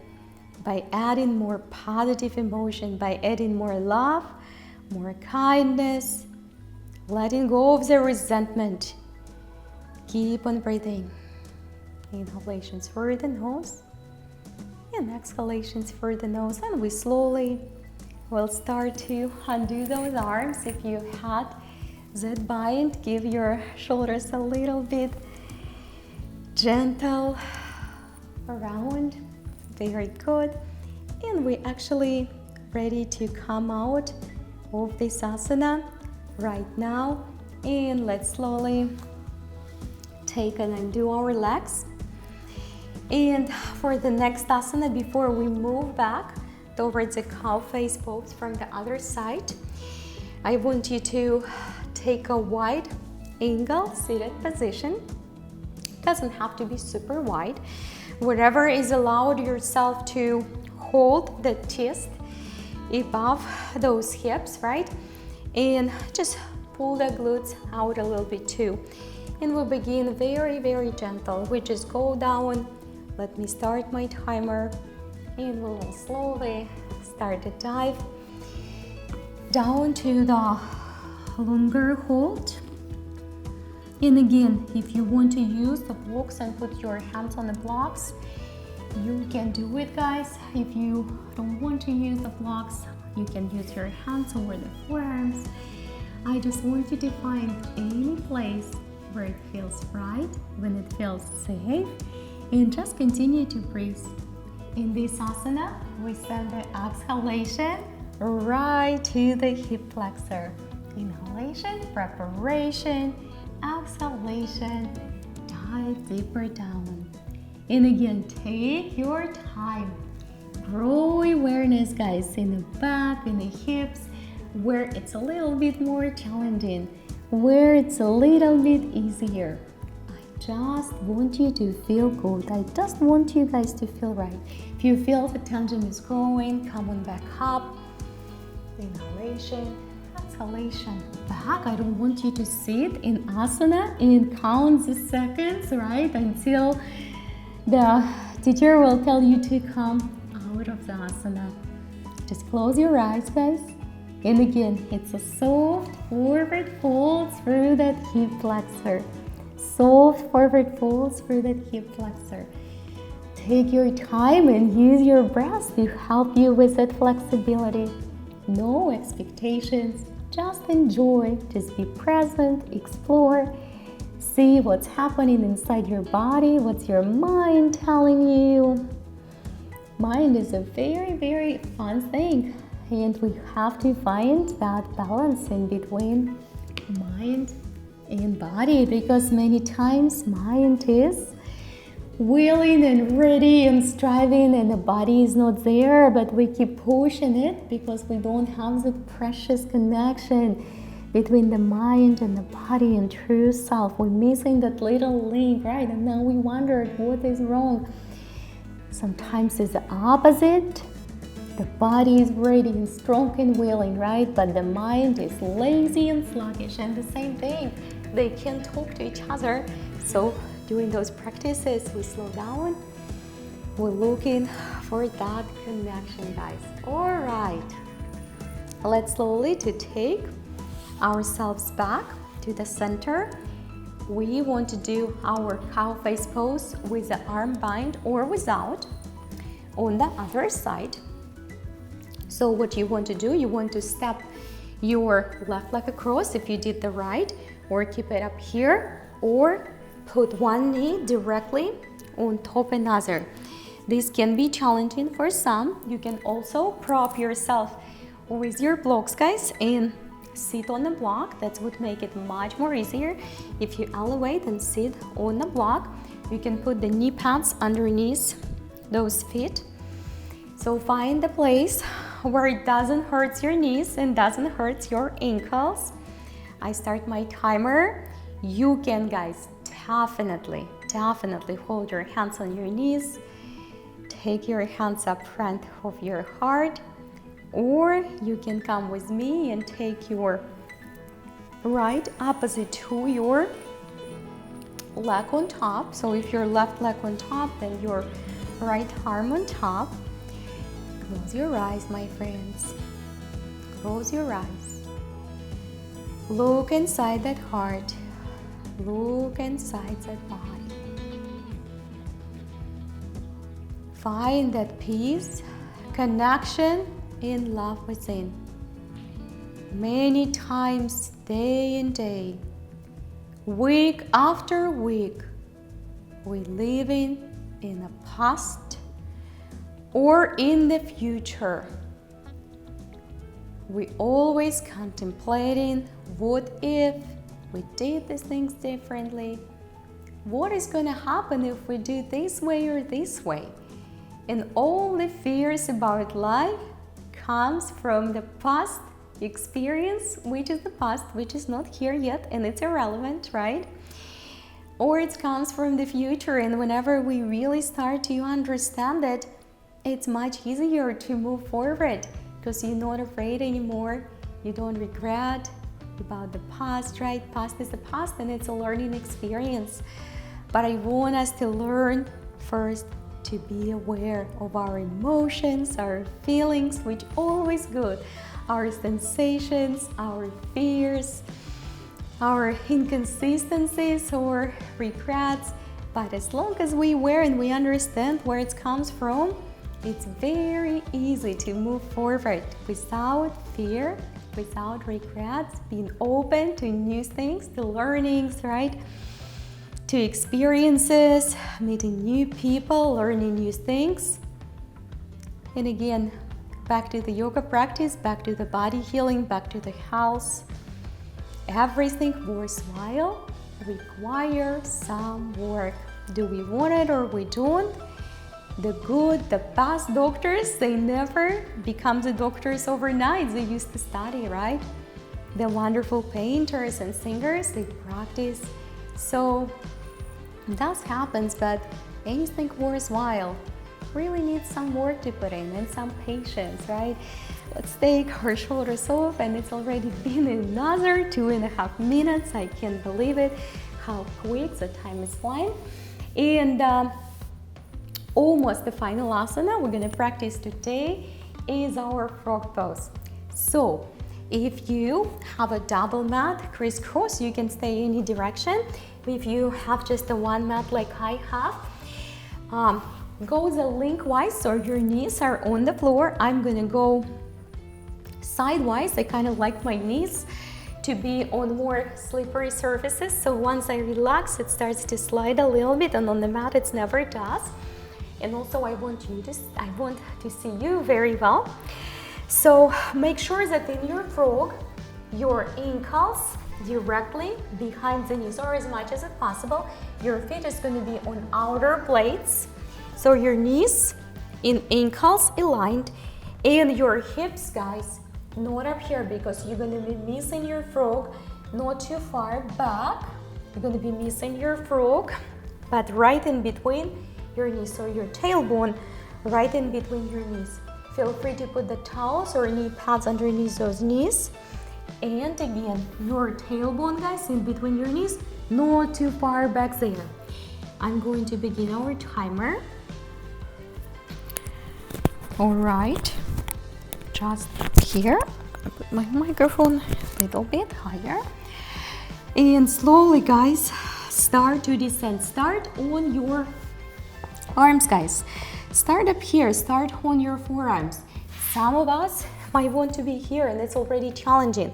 by adding more positive emotion, by adding more love, more kindness, letting go of the resentment. Keep on breathing. Inhalations through the nose and exhalations through the nose, and we slowly will start to undo those arms. If you had that bind, give your shoulders a little bit gentle around. Very good. And we actually ready to come out of this asana right now. And let's slowly take and undo our legs. And for the next asana, before we move back towards the cow face pose from the other side, I want you to take a wide angle seated position. Doesn't have to be super wide. Whatever is allowed yourself to hold the chest above those hips, right? And just pull the glutes out a little bit too. And we'll begin very gentle. We just go down. Let me start my timer, and we will slowly start to dive down to the longer hold. And again, if you want to use the blocks and put your hands on the blocks, you can do it, guys. If you don't want to use the blocks, you can use your hands over the forearms. I just want you to find any place where it feels right, when it feels safe, and just continue to breathe. In this asana, we send the exhalation right to the hip flexor. Inhalation, preparation, exhalation, dive deeper down. And again, take your time. Grow awareness, guys, in the back, in the hips, where it's a little bit more challenging, where it's a little bit easier. I just want you to feel good. I just want you guys to feel right. If you feel the tension is growing, come on back up. Inhalation, exhalation, back. I don't want you to sit in asana and count the seconds, right? Until the teacher will tell you to come out of the asana. Just close your eyes, guys. And again, it's a soft forward fold through that hip flexor. Soft forward folds through that hip flexor. Take your time and use your breath to help you with that flexibility. No expectations, just enjoy, just be present, explore, see what's happening inside your body, what's your mind telling you. Mind is a very, very fun thing, and we have to find that balance in between mind and body, because many times mind is willing and ready and striving, and the body is not there, but we keep pushing it because we don't have the precious connection between the mind and the body and true self. We're missing that little link, right? And now we wondered what is wrong. Sometimes it's the opposite. The body is ready and strong and willing, right? But the mind is lazy and sluggish, and the same thing. They can't talk to each other. So during those practices, we slow down. We're looking for that connection, guys. All right. Let's slowly to take ourselves back to the center. We want to do our cow face pose with the arm bind or without on the other side. So what you want to do, you want to step your left leg across if you did the right, or keep it up here, or put one knee directly on top another. This can be challenging for some. You can also prop yourself with your blocks, guys, and sit on the block. That would make it much more easier. If you elevate and sit on the block, you can put the knee pads underneath those feet. So find the place where it doesn't hurt your knees and doesn't hurt your ankles. I start my timer. You can, guys, definitely hold your hands on your knees. Take your hands up front of your heart, or you can come with me and take your right opposite to your leg on top. So if your left leg on top, then your right arm on top. Close your eyes, my friends. Close your eyes. Look inside that heart. Look inside that body. Find that peace, connection, and love within. Many times, day and day, week after week, we living in the past or in the future. We always contemplating, what if we did these things differently? What is going to happen if we do this way or this way? And all the fears about life comes from the past experience, which is the past, which is not here yet, and it's irrelevant, right? Or it comes from the future, and whenever we really start to understand it, it's much easier to move forward because you're not afraid anymore. You don't regret about the past, right? Past is the past, and it's a learning experience. But I want us to learn first to be aware of our emotions, our feelings, which always good, our sensations, our fears, our inconsistencies or regrets. But as long as we aware and we understand where it comes from, it's very easy to move forward without fear, without regrets, being open to new things, to learnings, right? To experiences, meeting new people, learning new things. And again, back to the yoga practice, back to the body healing, back to the health. Everything worthwhile requires some work. Do we want it or we don't? the past doctors, they never become the doctors overnight. They used to study, right? The wonderful painters and singers, they practice. So that happens, but anything worthwhile really needs some work to put in and some patience, right? Let's take our shoulders off, and it's already been another 2.5 minutes. I can't believe it, how quick the time is flying. And almost the final asana we're gonna practice today is our frog pose. So if you have a double mat crisscross, you can stay any direction. If you have just a one mat like I have, go the lengthwise, so your knees are on the floor. I'm gonna go sidewise. I kind of like my knees to be on more slippery surfaces, so once I relax, it starts to slide a little bit, and on the mat it never does. And also I want to see you very well. So make sure that in your frog, your ankles directly behind the knees, or as much as possible. Your feet is going to be on outer plates, so your knees and ankles aligned, and your hips, guys, not up here, because you're going to be missing your frog, not too far back. You're going to be missing your frog, but right in between your knees, so your tailbone right in between your knees. Feel free to put the towels or knee pads underneath those knees. And again, your tailbone, guys, in between your knees, not too far back there. I'm going to begin our timer. All right, just here, I put my microphone a little bit higher. And slowly, guys, start to descend. Start on your arms, guys. Start up here, start on your forearms. Some of us might want to be here, and it's already challenging.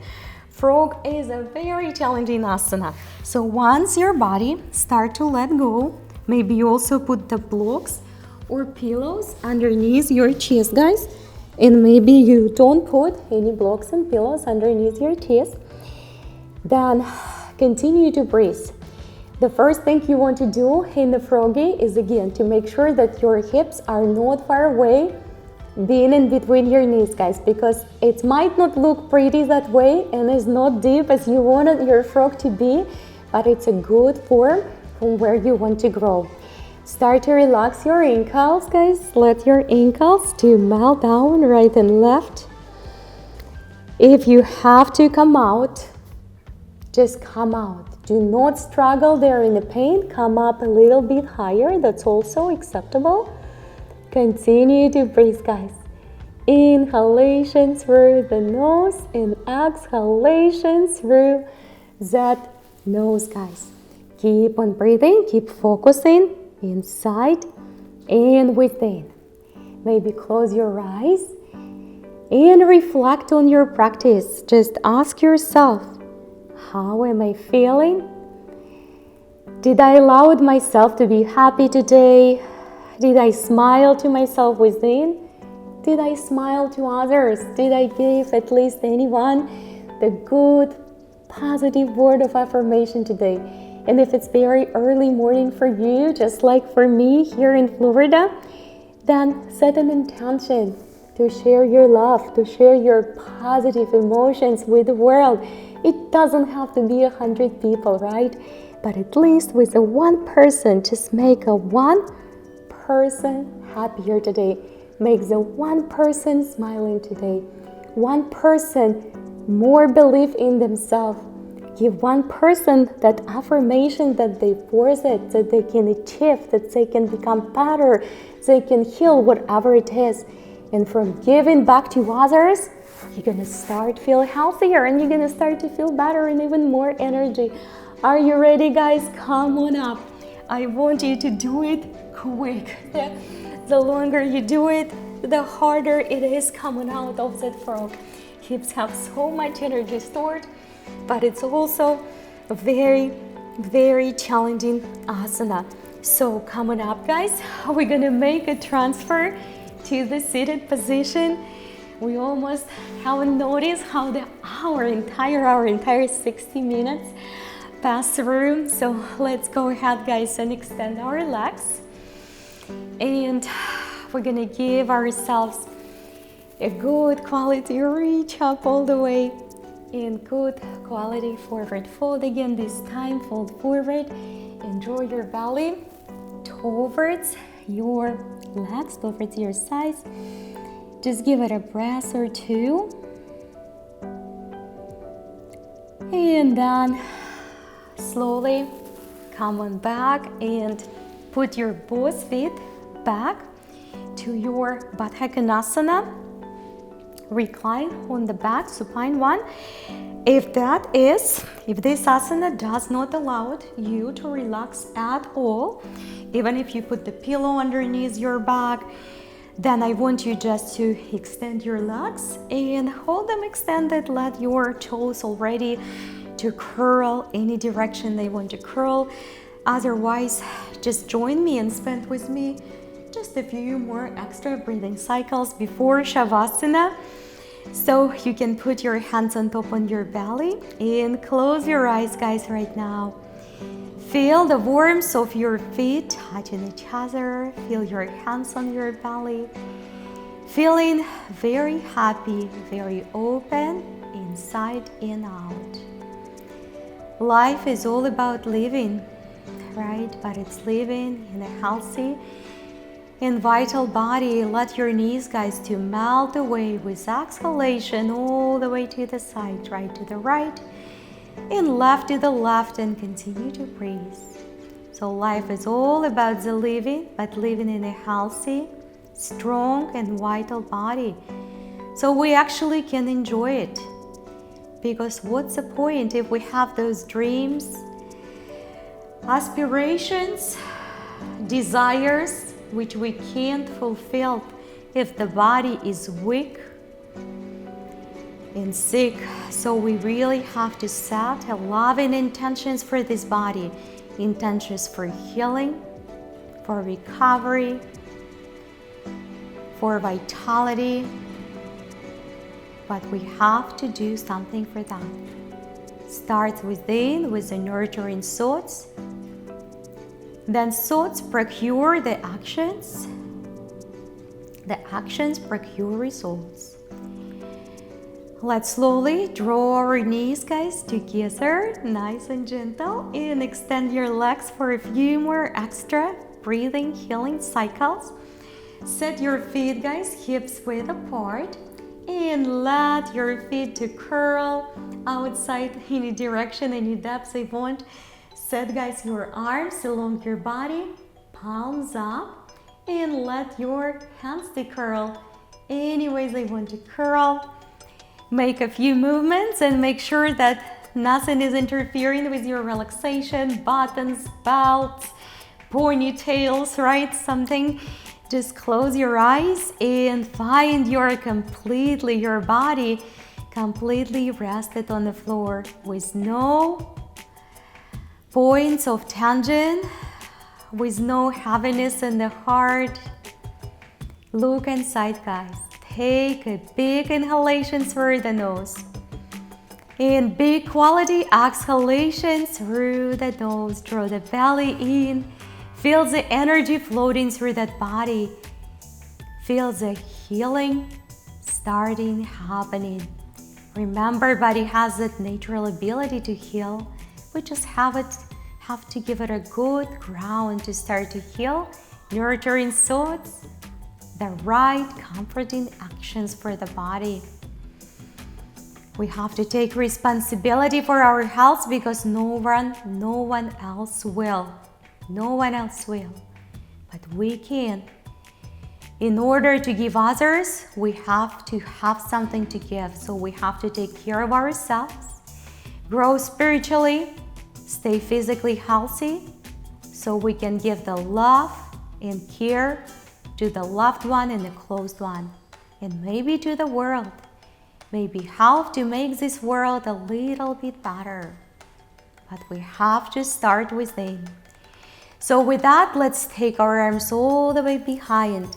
Frog is a very challenging asana. So once your body start to let go, maybe you also put the blocks or pillows underneath your chest, guys. And maybe you don't put any blocks and pillows underneath your chest. Then continue to breathe. The first thing you want to do in the froggy is, again, to make sure that your hips are not far away, being in between your knees, guys, because it might not look pretty that way and is not deep as you wanted your frog to be, but it's a good form from where you want to grow. Start to relax your ankles, guys. Let your ankles to melt down right and left. If you have to come out, just come out. Do not struggle there in the pain. Come up a little bit higher. That's also acceptable. Continue to breathe, guys. Inhalation through the nose and exhalation through that nose, guys. Keep on breathing. Keep focusing inside and within. Maybe close your eyes and reflect on your practice. Just ask yourself, how am I feeling? Did I allow myself to be happy today? Did I smile to myself within? Did I smile to others? Did I give at least anyone the good, positive word of affirmation today? And if it's very early morning for you, just like for me here in Florida, then set an intention to share your love, to share your positive emotions with the world. It doesn't have to be 100 people, right? But at least with a one person, just make a one person happier today. Make the one person smiling today. One person more belief in themselves. Give one person that affirmation that they force it, that they can achieve, that they can become better, they can heal whatever it is. And from giving back to others, you're gonna start to feel healthier, and you're gonna start to feel better and even more energy. Are you ready, guys? Come on up. I want you to do it quick. The longer you do it, the harder it is coming out of that frog. Hips have so much energy stored, but it's also a very, very challenging asana. So coming up, guys, we're gonna make a transfer to the seated position. We almost haven't noticed how our entire 60 minutes passed through. So let's go ahead, guys, and extend our legs. And we're gonna give ourselves a good quality reach up all the way, and good quality forward fold. Again, this time fold forward and draw your belly towards your legs, towards your sides. Just give it a breath or two, and then slowly come on back and put your both feet back to your Baddha Konasana. Recline on the back, supine one. If this asana does not allow you to relax at all, even if you put the pillow underneath your back, then I want you just to extend your legs and hold them extended. Let your toes already to curl any direction they want to curl. Otherwise, just join me and spend with me just a few more extra breathing cycles before Shavasana. So you can put your hands on top on your belly and close your eyes, guys, right now. Feel the warmth of your feet touching each other. Feel your hands on your belly. Feeling very happy, very open, inside and out. Life is all about living, right? But it's living in a healthy and vital body. Let your knees, guys, to melt away with exhalation all the way to the side, right to the right, and left to the left, and continue to breathe. So life is all about the living, but living in a healthy, strong, and vital body. So we actually can enjoy it. Because what's the point if we have those dreams, aspirations, desires, which we can't fulfill if the body is weak and sick? So we really have to set a loving intentions for this body, intentions for healing, for recovery, for vitality. But we have to do something for that. Start within with the nurturing thoughts. Then thoughts procure the actions. The actions procure results. Let's slowly draw our knees, guys, together, nice and gentle, and extend your legs for a few more extra breathing, healing cycles. Set your feet, guys, hips width apart, and let your feet to curl outside any direction, any depth they want. Set, guys, your arms along your body, palms up, and let your hands to curl any ways they want to curl. Make a few movements and make sure that nothing is interfering with your relaxation, buttons, belts, ponytails, right? Something. Just close your eyes and find your body completely rested on the floor with no points of tension, with no heaviness in the heart. Look inside, guys. Take a big inhalation through the nose and big quality exhalation through the nose. Draw the belly in. Feel the energy floating through that body. Feel the healing starting happening. Remember, body has that natural ability to heal. We just have to give it a good ground to start to heal. Nurturing thoughts, the right comforting actions for the body. We have to take responsibility for our health because no one else will. No one else will. But we can. In order to give others, we have to have something to give. So we have to take care of ourselves, grow spiritually, stay physically healthy, so we can give the love and care to the loved one and the close one, and maybe to the world. Maybe help to make this world a little bit better. But we have to start within. So with that, let's take our arms all the way behind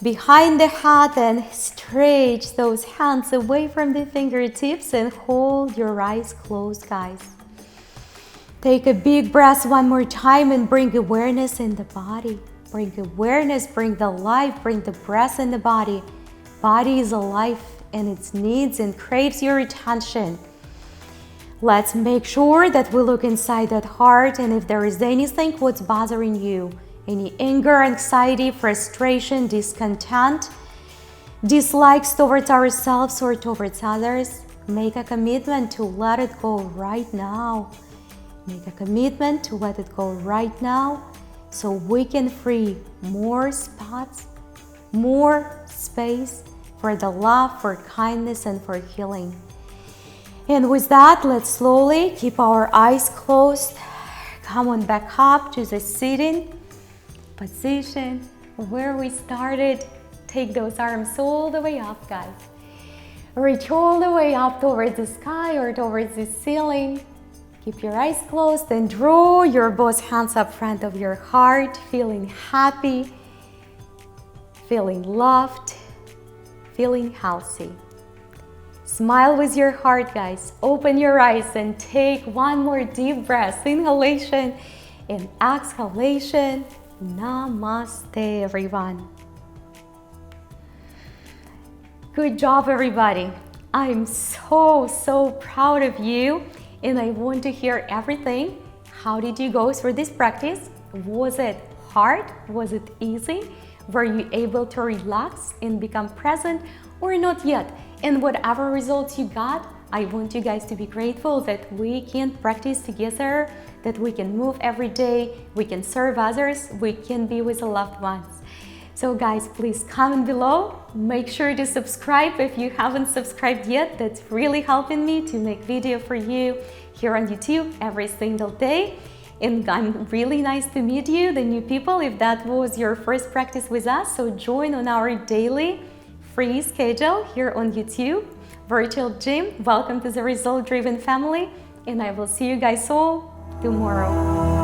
the head, and stretch those hands away from the fingertips and hold your eyes closed, guys. Take a big breath one more time and bring awareness in the body. bring awareness, bring the life, bring the breath in the body. Body is alive and it needs and craves your attention. Let's make sure that we look inside that heart, and if there is anything what's bothering you, any anger, anxiety, frustration, discontent, dislikes towards ourselves or towards others, make a commitment to let it go right now. Make a commitment to let it go right now so we can free more spots, more space for the love, for kindness, and for healing. And with that, let's slowly keep our eyes closed. Come on back up to the sitting position where we started. Take those arms all the way up, guys. Reach all the way up towards the sky or towards the ceiling. Keep your eyes closed and draw your both hands up front of your heart, feeling happy, feeling loved, feeling healthy. Smile with your heart, guys. Open your eyes and take one more deep breath. Inhalation and exhalation. Namaste, everyone. Good job, everybody. I'm so proud of you, and I want to hear everything. How did you go through this practice? Was it hard? Was it easy? Were you able to relax and become present, or not yet? And whatever results you got, I want you guys to be grateful that we can practice together, that we can move every day, we can serve others, we can be with the loved ones. So guys, please comment below. Make sure to subscribe if you haven't subscribed yet. That's really helping me to make video for you here on YouTube every single day. And I'm really nice to meet you, the new people, if that was your first practice with us. So join on our daily free schedule here on YouTube, Virtual Gym. Welcome to the result-driven family, and I will see you guys all tomorrow.